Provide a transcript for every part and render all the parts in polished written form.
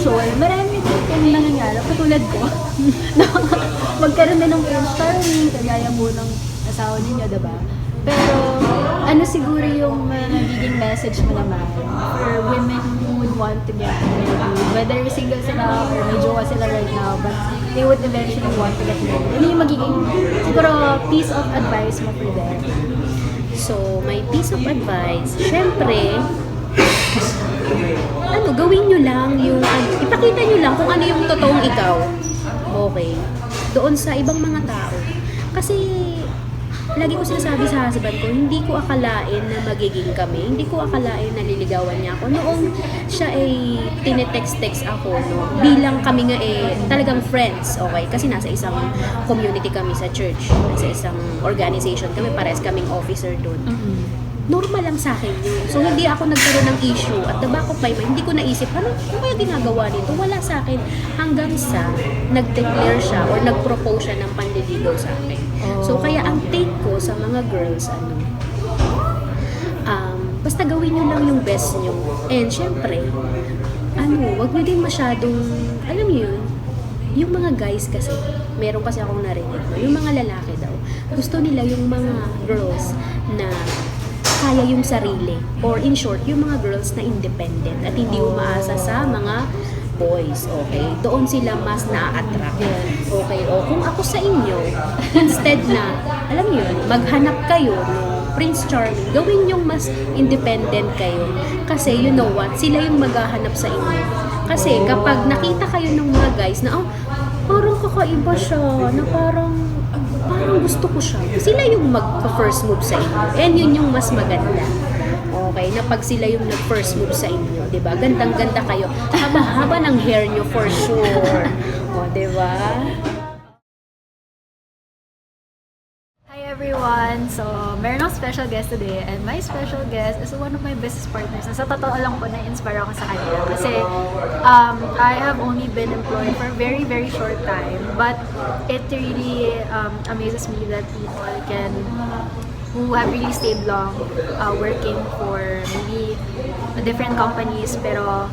usual, marami din na nangyari, katulad ko, na magkaroon din ng brainstorming, kagaya po ng asawa ninyo, diba? Pero, ano siguro yung nagiging message mo naman for women who would want to get married, whether single sila or may jowa sila right now, but they would eventually want to get married. Ano yung magiging, siguro, piece of advice mo for them? So, my piece of advice, syempre, gawin nyo lang yung, ipakita nyo lang kung ano yung totoong ikaw. Okay. Doon sa ibang mga tao. Kasi, lagi ko sinasabi sa husband ko, hindi ko akalain na magiging kami. Hindi ko akalain na liligawan niya ako. Noong siya ay tinetext-text ako, no, bilang kami nga talagang friends, okay? Kasi nasa isang community kami sa church. Nasa isang organization kami, parehas kaming officer doon. Normal lang sa akin yun. So, hindi ako nagkaroon ng issue. At the back of my mind, hindi ko naisip, ano kaya ginagawa nito? Wala sa akin. Hanggang sa nag-declare siya or nag-propose siya ng panliligaw sa akin. So, kaya ang take ko sa mga girls, basta gawin nyo lang yung best nyo. And syempre, wag nyo din masyadong, alam nyo yun, yung mga guys kasi, meron kasi akong narinig, no? Yung mga lalaki daw, gusto nila yung mga girls na kaya yung sarili. Or in short, yung mga girls na independent at hindi umaasa sa mga boys, okay? Doon sila mas na-attract. Okay, o kung ako sa inyo, instead na, alam niyo yun, maghanap kayo ng Prince Charming, gawin yung mas independent kayo. Kasi you know what, sila yung maghahanap sa inyo. Kasi kapag nakita kayo ng mga guys na, parang kakaiba siya, na parang gusto ko siya. Sila yung mag-first move sa inyo. And yun yung mas maganda. Okay, na pag sila yung nag-first move sa inyo, di ba? Gandang-ganda kayo. Haba-haba ng hair nyo for sure. O, di ba? Hi everyone! So, meron akong special guest today and my special guest is one of my business partners. Sa totoo lang po na-inspire ako sa kanya kasi I have only been employed for a very, very short time, but it really amazes me that people who have really stayed long working for maybe different companies pero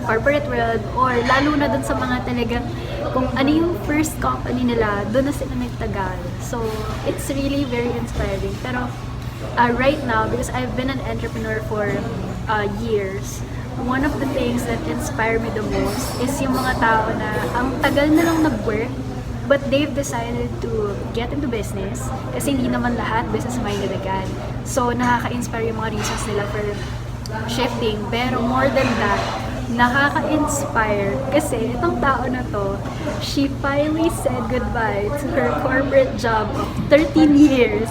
corporate world or lalo na dun sa mga talagang kung ano yung first company nila, doon na sila nagtagal. So, it's really very inspiring. Pero right now, because I've been an entrepreneur for years, one of the things that inspire me the most is yung mga tao na ang tagal na lang nag-work but they've decided to get into business kasi hindi naman lahat business-minded agad. So, nakaka-inspire yung mga reasons nila for shifting. Pero more than that, nakaka-inspire kasi itong tao na to, she finally said goodbye to her corporate job of 13 years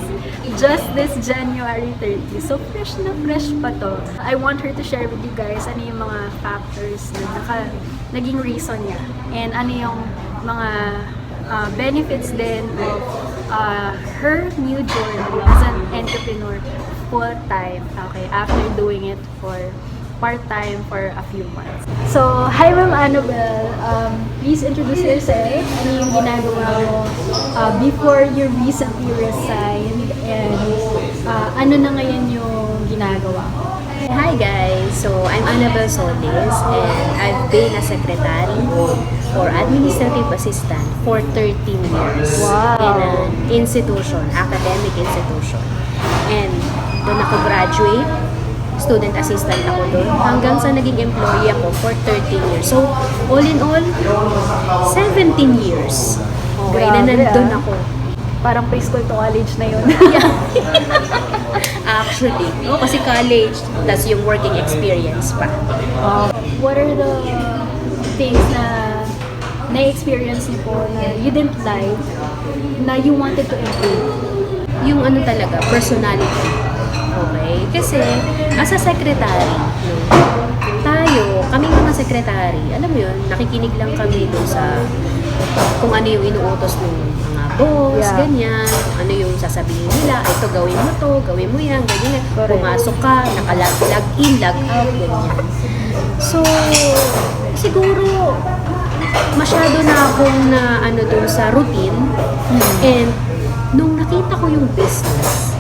just this January 30. So, fresh na fresh pa to. I want her to share with you guys ano yung mga factors na naging reason niya and ano yung mga benefits din of her new journey as an entrepreneur full-time, okay, after doing it for part-time for a few months. So, hi Ma'am Annabelle, please introduce yourself. Ano yung ginagawa mo before you recently resigned and ano na ngayon yung ginagawa mo? Hi guys! So, I'm Annabelle Solis and I've been a secretary or administrative assistant for 13 years in an institution, academic institution. And doon ako graduate, student assistant ako doon, hanggang sa naging employee ako for 13 years. So, all in all, 17 years. Okay, na nandun ako. Parang preschool to college na yun. Actually, kasi college, tas yung working experience pa. What are the things na na-experience niyo po na you didn't like, na you wanted to improve? Yung talaga, personality. Okay? Kasi, as a secretary, kaming mga secretary, alam mo yun, nakikinig lang kami doon sa kung ano yung inuutos ng mga boss, ganyan, ano yung sasabihin nila, ito gawin mo yan, ganyan, pumasok ka, naka-log in, log out, ganyan. So, siguro, masyado na akong doon sa routine, and nung nakita ko yung business,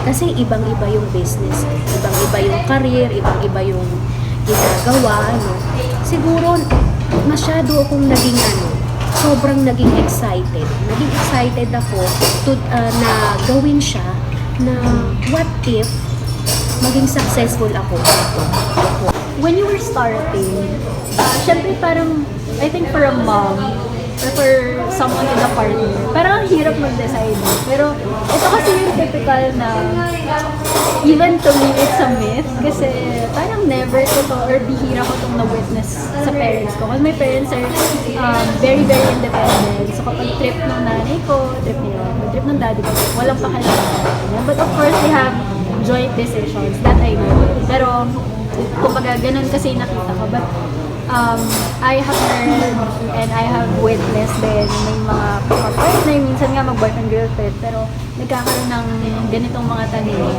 kasi ibang-iba yung business, ibang-iba yung career, ibang-iba yung ginagawa, no? siguro masyado akong naging sobrang naging excited. Naging excited ako na gawin siya na what if maging successful ako dito. When you were starting, syempre parang, I think for a mom, or for someone in a partner, parang ang hirap mag-decide. Pero ito kasi yung typical na, even to me, it's a myth. Kasi parang never ko to, or bihira ko itong na-witness sa parents ko. Because my parents are very, very independent. So kapag trip ng nanay ko, trip nila, trip ng daddy ko, walang pakialam. But of course, they have joint decisions, that I know. Pero, kumbaga, ganun kasi nakita ko. But, I have heard and I have witnessed din may mga partner, minsan nga mag-boyfriend girlfriend, pero nagkakaroon ng ganitong mga tanong.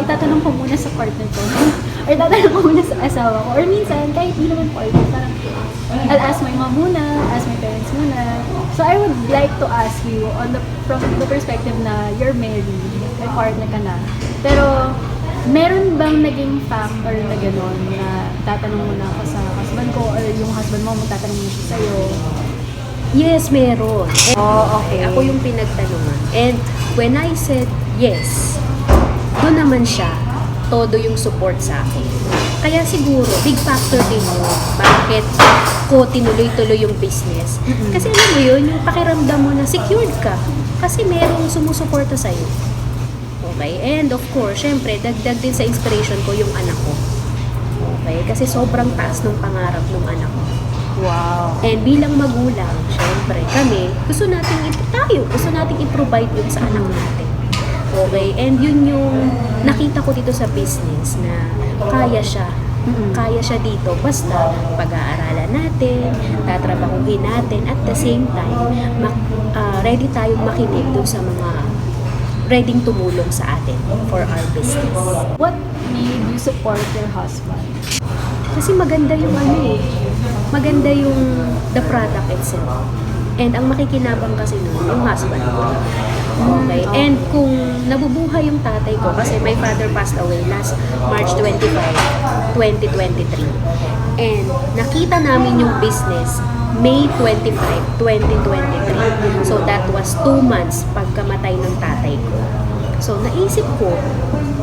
Itatanong ko muna sa partner ko. Or itatanong ko muna sa asawa ko. Or minsan, kahit di naman partner, parang I'll ask my mom muna, ask my parents muna. So I would like to ask you from the perspective na you're married, may partner ka na. Pero meron bang naging factor na gano'n na tatanong mo na ako sa husband ko or yung husband mo tatanong mo siya sa'yo? Yes, meron. Okay. Ako yung pinagtanungan. And when I said yes, doon naman siya, todo yung support sa akin. Kaya siguro, big factor din yun. Bakit ko tinuloy-tuloy yung business? Kasi alam mo yun, yung pakiramdam mo na secured ka. Kasi merong sumusuporta sa'yo. Okay? And of course, syempre, dagdag din sa inspiration ko yung anak ko. Okay? Kasi sobrang taas ng pangarap ng anak ko. Wow. And bilang magulang, syempre, kami, gusto nating i-provide yun sa anak natin. Okay? And yun yung nakita ko dito sa business na kaya siya. Kaya siya dito. Basta pag-aaralan natin, tatrabahuhin natin, at the same time, ready tayong makinig dun sa mga ready tumulong sa atin for our business. What made you support your husband? Kasi maganda yung maganda yung the product itself. And ang makikinabang kasi nun, yung husband ko. Okay? And kung nabubuhay yung tatay ko, kasi my father passed away last March 25, 2023. And nakita namin yung business May 25, 2023. So that was 2 months pagkamatay ng tatay ko. So naisip ko,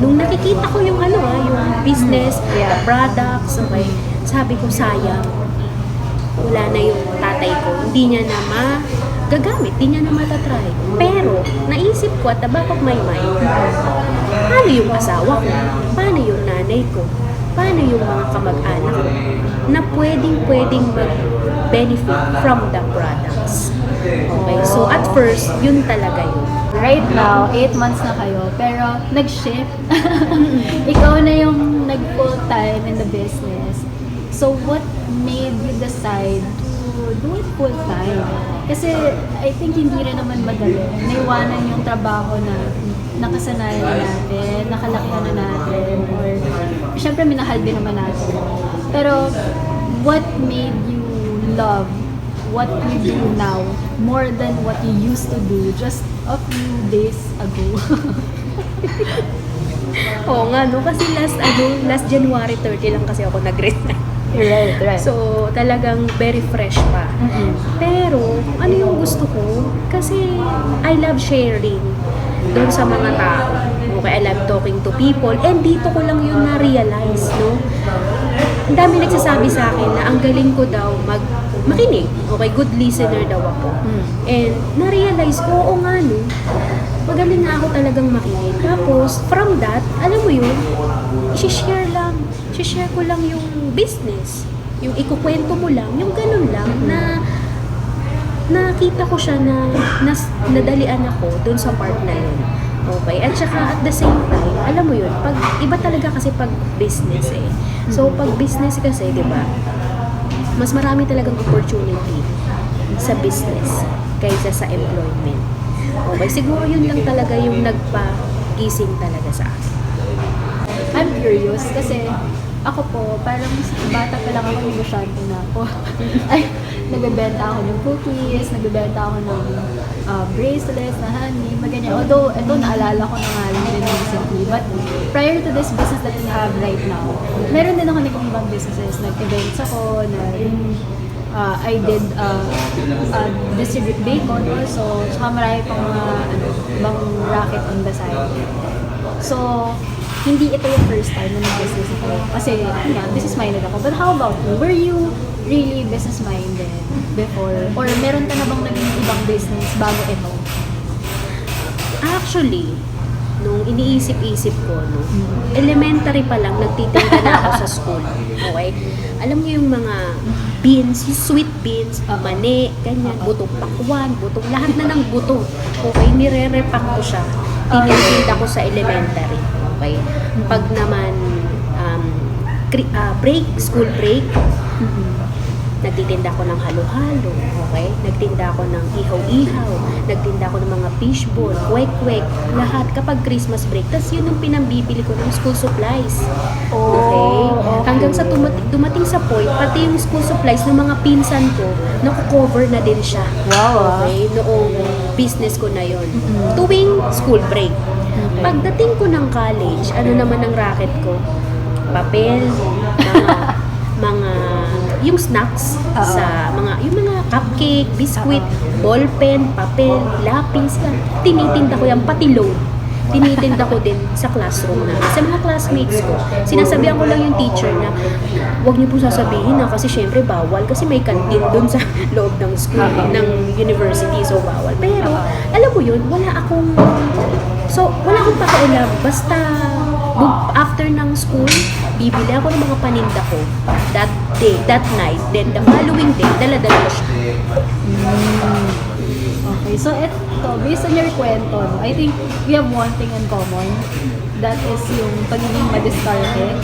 nung nakikita ko yung yung business, the products, okay, sabi ko sayang, wala na yung tatay ko, hindi niya na magagamit, hindi niya na matatry. Pero naisip ko at the back of my mind, paano yung asawa ko? Paano yung nanay ko? Paano yung mga kamag-anak ko na pwedeng mag-benefit from the products? Okay, so at first, yun talaga yun. Right now, 8 months na kayo, pero nag-shift. Ikaw na yung nag-full-time in the business. So what made you decide to do it full-time? Kasi I think hindi rin naman madali. Naiwanan yung trabaho na nakasanayan natin, nakalakihan na natin, or syempre minahal din naman natin. Pero what made you love what you do now more than what you used to do just a few days ago? Oo nga, no? Kasi last January 30 lang kasi ako nag-resign. Right. So, talagang very fresh pa. Pero, ano yung gusto ko? Kasi, I love sharing doon sa mga tao. Okay, I love talking to people. And dito ko lang yun na-realize, no? Ang dami nagsasabi sa akin na ang galing ko daw makinig. Okay, good listener daw ako. And, na-realize ko, oo nga, no? Magaling nga ako talagang makinig. Tapos, from that, alam mo yun, i-share ko lang yung business. Yung ikukwento mo lang, yung ganun lang, na nakita ko siya na nadalian ako dun sa part na yun. Okay? At saka at the same time, alam mo yun, iba talaga kasi pag business eh. So, pag business kasi, di ba, mas marami talagang opportunity sa business kaysa sa employment. Okay? Siguro yun lang talaga yung nagpa-gising talaga sa akin. I'm curious kasi Ako po, parang bata pa lang ako, negosyante na ako. Ay, nagbebenta ako ng cookies, nagbebenta ako ng bracelets, na honey, maganyan. Although, ito naalala ko na nga lang din recently. But prior to this business that we have right now, meron din ako naging ibang businesses. Nag-events ako, I did distribute bacon also. Tsaka marami pang mga ibang racket on the side. So, hindi ito yung first time na nag-business ako. Kasi, business-minded ako. But how about you? Were you really business-minded before? Or meron ka na bang naging ibang business bago ito? Actually, nung iniisip-isip ko, no, elementary pa lang, nagtitinda na ako sa school. Okay? Alam niyo yung mga beans, yung sweet beans, mani, ganyan, butong pakwan, butong, lahat na ng buto. Okay? Nire-repack ko siya. Tinitinda ko sa elementary. Okay? Pag naman break, school break, nagtitinda ko ng halo-halo, okay? Nagtinda ko ng ihaw-ihaw, nagtinda ko ng mga fishball, kwek-kwek, lahat kapag Christmas break. Tapos yun yung pinambibili ko ng school supplies. Okay? Hanggang sa dumating sa point, pati yung school supplies ng mga pinsan ko, naku-cover na din siya. Wow. Okay? Noong business ko na yon. Tuwing school break. Pagdating ko ng college, ano naman ang racket ko? Papel, mga yung snacks sa yung mga cupcake, biscuit, ballpen, papel, lapis, tinitinda ko yan, pati load. Tinitinda ko din sa classroom na. Sa mga classmates ko, sinasabihan ko lang yung teacher na huwag niyo po sasabihin na kasi syempre bawal kasi may canteen doon sa loob ng school, ng university, so bawal. Pero, alam mo yun, wala akong pakialam. Basta, after ng school, bibili ako ng mga paninda ko that day, that night, then the following day, dala-dala ko siya. Okay, so ito, based on your kwento, no, I think we have one thing in common. That is yung pagiging madiskarte.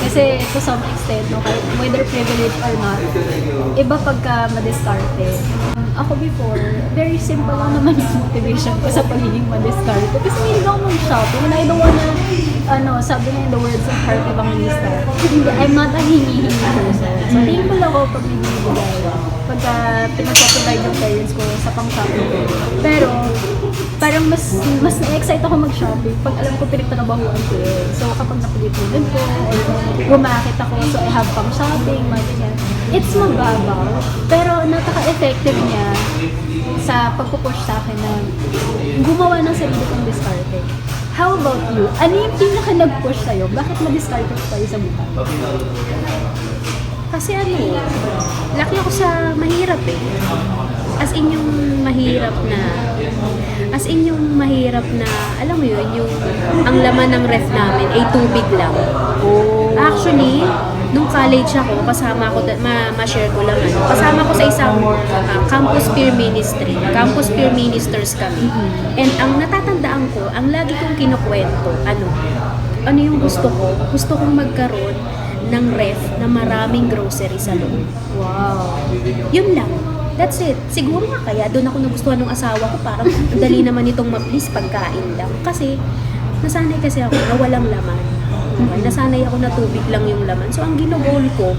Kasi to some extent, no, kahit whether privileged or not, iba pagka madiskarte. Ako before, very simple lang naman yung motivation ko sa pagiging madiskarte. Kasi hindi ako mag-shopping and I don't wanna, sabi na in the words of Heart Evangelista, I'm not a hingi-hingi person. So, thankful ako pag nagbibigay. Pagka pinag-provide yung parents ko sa pang-shopping ko. Pero, parang mas na-excite ako mag-shopping pag alam ko pinagtrabahuan ko eh. So, kapag napilipunan ko, or gumakit ako, so I have pang-shopping, mga ganyan. It's mababaw, pero napaka-effective niya sa pagpupush sa akin na gumawa ng sarili kong diskarte. How about you? Ano yung pinaka nag-push sa'yo? Bakit ma-discarte ko tayo sa buhay? Kasi laki ako sa mahirap eh. As in yung mahirap na, alam mo yun, yung ang laman ng ref namin ay tubig lang. Actually, nung college ako, kasama ko, ma-share ko lang kasama ko sa isang campus peer ministry. Campus peer ministers kami. And ang natatandaan ko, ang lagi kong kinukwento, ano yung gusto ko? Gusto kong magkaroon ng ref na maraming grocery sa loob. Wow. Yun lang. That's it. Siguro nga kaya doon ako nagustuhan ng asawa ko, parang ang dali naman itong ma-please pagkain lang. Kasi nasanay kasi ako na walang laman. Okay? Nasanay ako na tubig lang yung laman. So ang ginugol ko,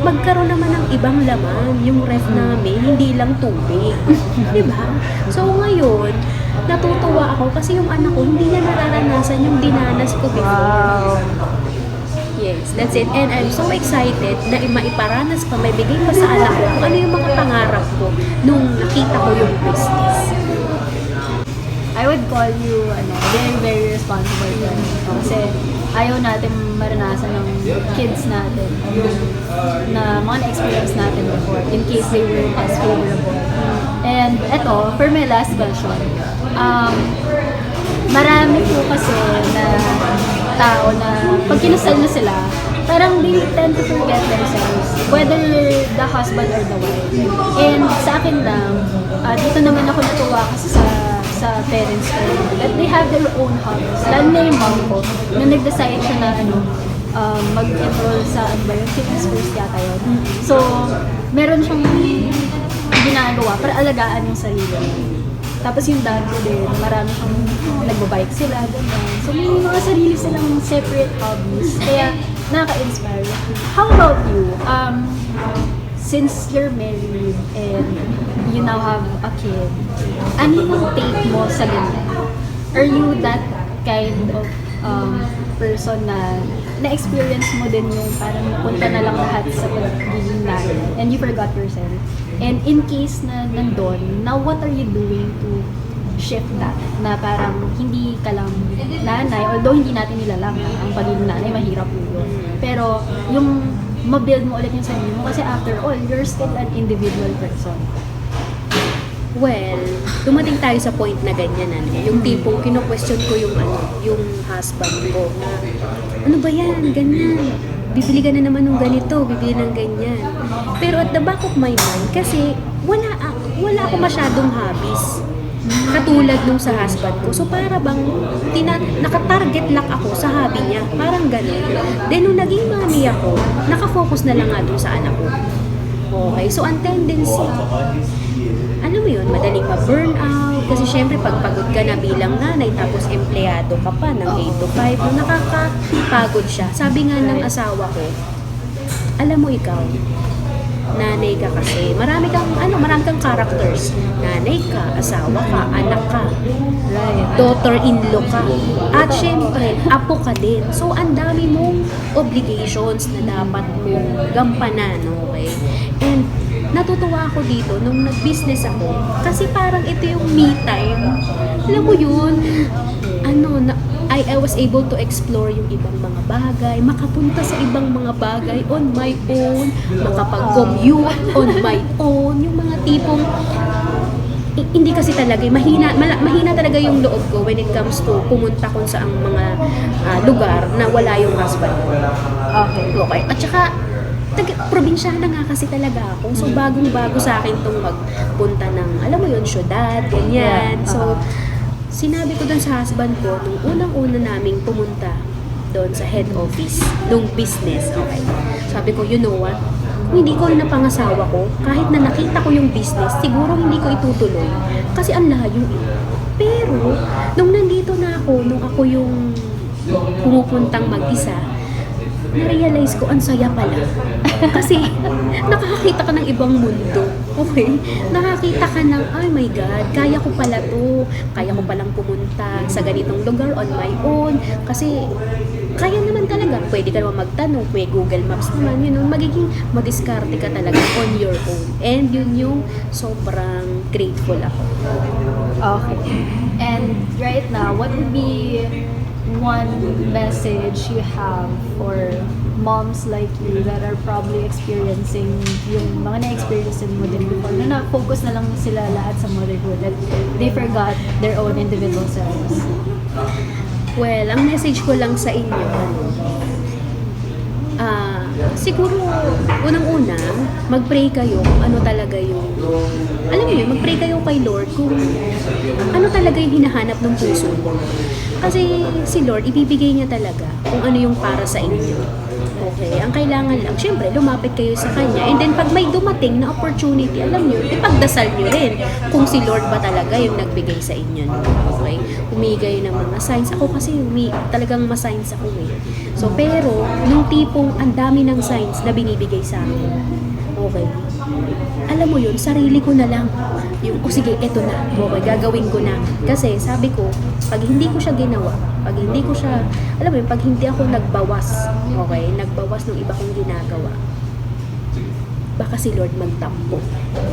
magkaroon naman ng ibang laman. Yung ref namin, hindi lang tubig. Diba? So ngayon, natutuwa ako kasi yung anak ko, hindi niya nararanasan yung dinanas ko before. Yes, that's it. And I'm so excited na maiparanas pa, may bigay pa sa anak ko kung ano yung mga pangarap ko nung nakita ko yung business. I would call you very, very responsible person. Kasi ayaw natin maranasan ng kids natin yung na mga na-experience natin before in case they were as favorable. And eto, for my last question, marami po kasi na tao na pag kinasal na sila, parang they tend to forget themselves, whether the husband or the wife. And sa akin lang, dito naman ako natuwa kasi sa parents ko, that they have their own hobbies. Lalo na yung mom ko, na nag-decide siya na mag-enroll sa fitness first yata yun. So, meron siyang ginagawa para alagaan yung sarili. Tapos yung dad ko din, marami siyang nagbabike sila, ganyan. So may mga sarili silang separate hobbies. Kaya nakaka-inspire. How about you? Since you're married and you now have a kid, ano yung take mo sa ganyan? Are you that kind of person na na-experience mo din yung parang napunta na lang lahat sa pagiging nanay and you forgot yourself? And in case na nandun, now what are you doing to shift that? Na parang hindi ka lang nanay, although hindi natin nilalang ang pagiging nanay, mahirap po yun. Pero yung mabuild mo ulit yung sarili mo kasi after all, you're still an individual person. Well, dumating tayo sa point na ganyan, yung tipong kino-question ko yung husband ko na, ano ba yan, ganyan, bibili ka na naman ng ganito, bibili ng ganyan. Pero at the back of my mind, kasi wala ako masyadong hobbies katulad nung sa husband ko. So para bang naka-target lang ako sa hobby niya, parang gano'n. Then nung naging mommy ako, nakafocus na lang nga dun sa anak ko. Okay, so ang tendency, alam mo yun, madaling ma-burnout. Kasi syempre, pag pagod ka na bilang nanay, tapos empleyado ka pa ng 8 to 5, no, nakakapagod siya. Sabi nga ng asawa ko, alam mo ikaw, nanay ka kasi. Marami kang characters. Nanay ka, asawa ka, anak ka, daughter-in-law ka. At syempre, apo ka din. So, ang dami mong obligations na dapat mong gampanan, okay? And natutuwa ako dito nung nag-business ako kasi parang ito yung me time. Alam mo yun, I was able to explore yung ibang mga bagay, makapunta sa ibang mga bagay on my own, makapag-commute on my own, yung mga tipong hindi kasi talaga, mahina talaga yung loob ko when it comes to pumunta kung saang mga lugar na wala yung husband ko. Okay. At saka, probinsyana nga kasi talaga ako. So, bagong-bago sa akin itong magpunta ng, alam mo yun, syudad, ganyan. So, sinabi ko dun sa husband ko, nung unang-una naming pumunta doon sa head office, nung business, okay. Sabi ko, you know what? Kung hindi ko napangasawa ko, kahit na nakita ko yung business, siguro hindi ko itutuloy. Kasi ang layo eh. Pero, nung nandito na ako, nung ako yung pumupuntang mag-isa, na-realize ko, ang saya pala. Kasi, nakakakita ka ng ibang mundo. Okay? Nakakita ka ng, oh my God, kaya ko pala to. Kaya ko palang pumunta sa ganitong lugar on my own. Kasi, kaya naman talaga. Pwede ka naman magtanong, may Google Maps naman. Yun, magiging madiskarte ka talaga on your own. And yun yung sobrang grateful ako. Okay. And right now, what would be one message you have for moms like you that are probably experiencing yung mga na-experience mo din before na na-focus na lang sila lahat sa motherhood and they forgot their own individual selves? Well, ang message ko lang sa inyo, siguro, unang-una, mag-pray kayo kung ano talaga yung, alam mo yun, mag-pray kayo kay Lord kung ano talaga yung hinahanap ng puso mo. Kasi si Lord, ibibigay niya talaga kung ano yung para sa inyo. Okay, ang kailangan lang, syempre, lumapit kayo sa Kanya. And then, pag may dumating na opportunity, alam nyo, ipagdasal nyo rin kung si Lord ba talaga yung nagbigay sa inyo. Okay? Humigay ng mga signs. Ako kasi, talagang ma-signs ako eh. So, pero, nung tipong ang dami ng signs na binibigay sa akin, okay, alam mo yun, sarili ko na lang yung, sige, eto na, okay, gagawin ko na. Kasi, sabi ko, pag hindi ko siya ginawa, pag hindi ko siya, alam mo yun, pag hindi ako nagbawas, okay, nagbawas ng iba kong ginagawa, baka si Lord magtampo.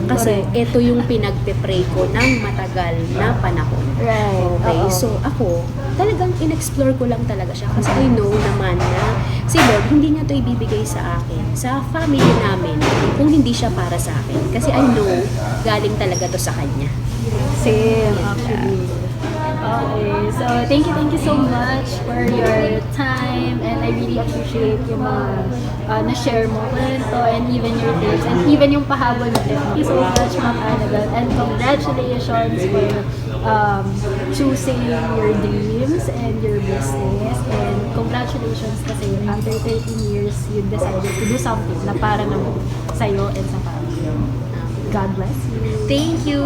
Kasi ito yung pinagpe-pray ko ng matagal na panahon. Right. Okay, so ako, talagang in-explore ko lang talaga siya kasi I know naman na si Lord hindi niya to ibibigay sa akin, sa family namin, kung hindi siya para sa akin. Kasi I know, galing talaga to sa Kanya. Same, actually. Okay, so thank you so much for your time and I really appreciate yung mga na-share mo kwento and even your tips and even yung pahabol mo. Thank you so much, Ma'am Annabelle, and congratulations for choosing your dreams and your business, and congratulations kasi after 13 years you decided to do something na para naman sa'yo and sa family. God bless you. Thank you!